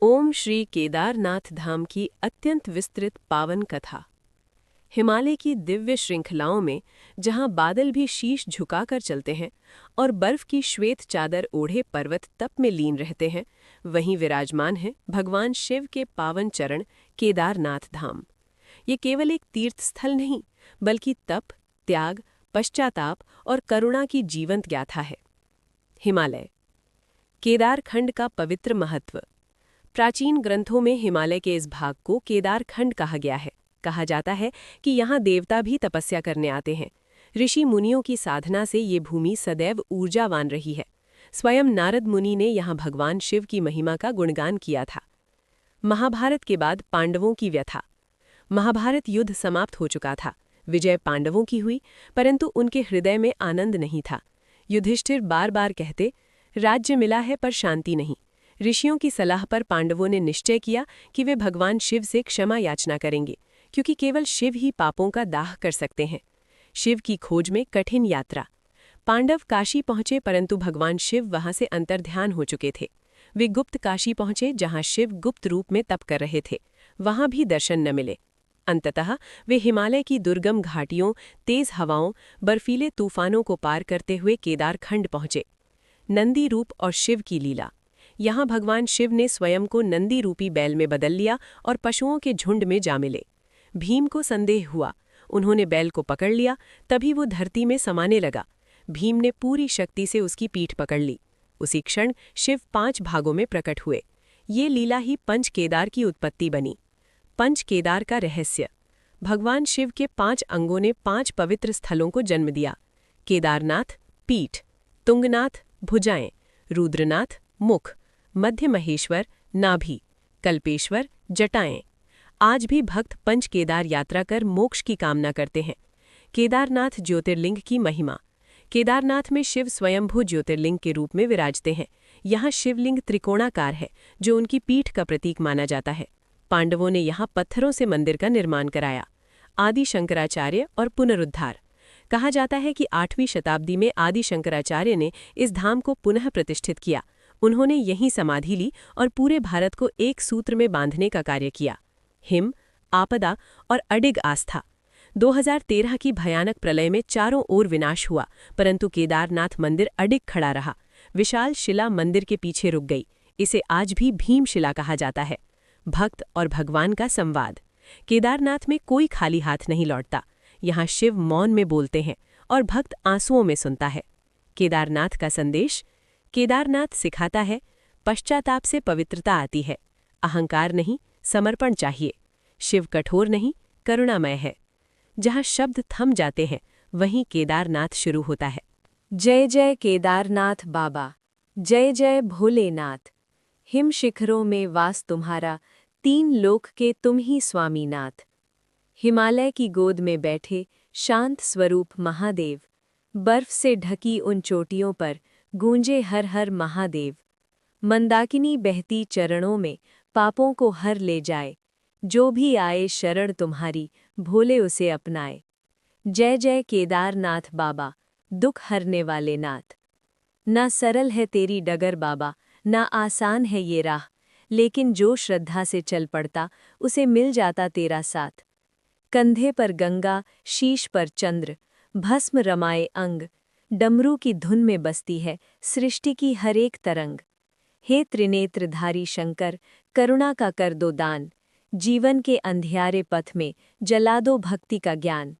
ओम श्री केदारनाथ धाम की अत्यंत विस्तृत पावन कथा। हिमालय की दिव्य श्रृंखलाओं में जहां बादल भी शीश झुकाकर चलते हैं और बर्फ की श्वेत चादर ओढ़े पर्वत तप में लीन रहते हैं, वहीं विराजमान है भगवान शिव के पावन चरण केदारनाथ धाम। ये केवल एक तीर्थ स्थल नहीं, बल्कि तप, त्याग, पश्चाताप और करुणा की जीवंत गाथा है। हिमालय केदारखंड का पवित्र महत्व। प्राचीन ग्रंथों में हिमालय के इस भाग को केदारखंड कहा गया है। कहा जाता है कि यहाँ देवता भी तपस्या करने आते हैं। ऋषि मुनियों की साधना से ये भूमि सदैव ऊर्जावान रही है। स्वयं नारद मुनि ने यहाँ भगवान शिव की महिमा का गुणगान किया था। महाभारत के बाद पांडवों की व्यथा। महाभारत युद्ध समाप्त हो चुका था। विजय पांडवों की हुई, परंतु उनके हृदय में आनंद नहीं था। युधिष्ठिर बार बार कहते, राज्य मिला है पर शांति नहीं। ऋषियों की सलाह पर पांडवों ने निश्चय किया कि वे भगवान शिव से क्षमा याचना करेंगे, क्योंकि केवल शिव ही पापों का दाह कर सकते हैं। शिव की खोज में कठिन यात्रा। पांडव काशी पहुंचे, परंतु भगवान शिव वहां से अंतर्ध्यान हो चुके थे। वे गुप्त काशी पहुंचे, जहां शिव गुप्त रूप में तप कर रहे थे। वहां भी दर्शन न मिले। अंततः वे हिमालय की दुर्गम घाटियों, तेज हवाओं, बर्फीले तूफानों को पार करते हुए केदारखंड पहुंचे। नंदी रूप और शिव की लीला। यहाँ भगवान शिव ने स्वयं को नंदी रूपी बैल में बदल लिया और पशुओं के झुंड में जा मिले। भीम को संदेह हुआ। उन्होंने बैल को पकड़ लिया, तभी वो धरती में समाने लगा। भीम ने पूरी शक्ति से उसकी पीठ पकड़ ली। उसी क्षण शिव 5 भागों में प्रकट हुए। ये लीला ही पंच केदार की उत्पत्ति बनी। पंच केदार का रहस्य। भगवान शिव के 5 अंगों ने 5 पवित्र स्थलों को जन्म दिया। केदारनाथ पीठ, तुंगनाथ भुजाएं, रुद्रनाथ मुख, मध्य महेश्वर नाभि, कल्पेश्वर जटाएं। आज भी भक्त पंच केदार यात्रा कर मोक्ष की कामना करते हैं। केदारनाथ ज्योतिर्लिंग की महिमा। केदारनाथ में शिव स्वयंभू ज्योतिर्लिंग के रूप में विराजते हैं। यहाँ शिवलिंग त्रिकोणाकार है, जो उनकी पीठ का प्रतीक माना जाता है। पांडवों ने यहाँ पत्थरों से मंदिर का निर्माण कराया। आदि शंकराचार्य और पुनरुद्धार। कहा जाता है कि 8वीं शताब्दी में आदि शंकराचार्य ने इस धाम को पुनः प्रतिष्ठित किया। उन्होंने यहीं समाधि ली और पूरे भारत को एक सूत्र में बांधने का कार्य किया। हिम, आपदा और अडिग आस्था। 2013 की भयानक प्रलय में चारों ओर विनाश हुआ, परंतु केदारनाथ मंदिर अडिग खड़ा रहा। विशाल शिला मंदिर के पीछे रुक गई। इसे आज भी भीमशिला कहा जाता है। भक्त और भगवान का संवाद। केदारनाथ में कोई खाली हाथ नहीं लौटता। यहाँ शिव मौन में बोलते हैं और भक्त आंसुओं में सुनता है। केदारनाथ का संदेश। केदारनाथ सिखाता है, पश्चाताप से पवित्रता आती है। अहंकार नहीं, समर्पण चाहिए। शिव कठोर नहीं, करुणामय है। जहाँ शब्द थम जाते हैं, वहीं केदारनाथ शुरू होता है। जय जय केदारनाथ बाबा, जय जय भोलेनाथ। हिम शिखरों में वास तुम्हारा, 3 लोक के तुम ही स्वामीनाथ। हिमालय की गोद में बैठे शांत स्वरूप महादेव। बर्फ से ढकी उन चोटियों पर गूंजे हर हर महादेव। मंदाकिनी बहती चरणों में पापों को हर ले जाए। जो भी आए शरण तुम्हारी, भोले उसे अपनाए। जय जय केदारनाथ बाबा, दुख हरने वाले नाथ। ना सरल है तेरी डगर बाबा, ना आसान है ये राह, लेकिन जो श्रद्धा से चल पड़ता, उसे मिल जाता तेरा साथ। कंधे पर गंगा, शीश पर चंद्र, भस्म रमाए अंग। डमरू की धुन में बसती है सृष्टि की हर एक तरंग। हे त्रिनेत्रधारी शंकर, करुणा का कर दो दान। जीवन के अंधियारे पथ में जला दो भक्ति का ज्ञान।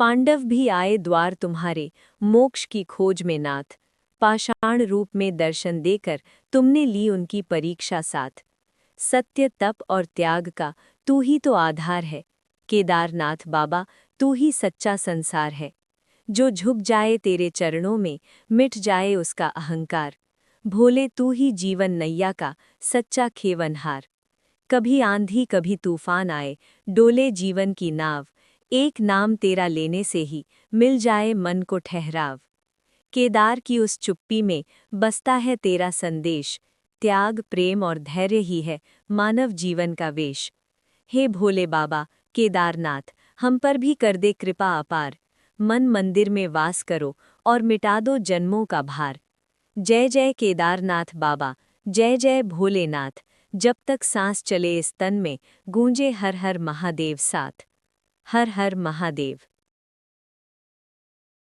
पांडव भी आए द्वार तुम्हारे, मोक्ष की खोज में नाथ। पाषाण रूप में दर्शन देकर तुमने ली उनकी परीक्षा साथ। सत्य, तप और त्याग का तू ही तो आधार है। केदारनाथ बाबा, तू ही सच्चा संसार है। जो झुक जाए तेरे चरणों में, मिट जाए उसका अहंकार। भोले, तू ही जीवन नैया का सच्चा खेवनहार। कभी आंधी कभी तूफान आए, डोले जीवन की नाव। एक नाम तेरा लेने से ही मिल जाए मन को ठहराव। केदार की उस चुप्पी में बसता है तेरा संदेश। त्याग, प्रेम और धैर्य ही है मानव जीवन का वेश। हे भोले बाबा केदारनाथ, हम पर भी कर दे कृपा अपार। मन मंदिर में वास करो और मिटा दो जन्मों का भार। जय जय केदारनाथ बाबा, जय जय भोलेनाथ। जब तक सांस चले इस तन में गूंजे हर हर महादेव साथ। हर हर महादेव।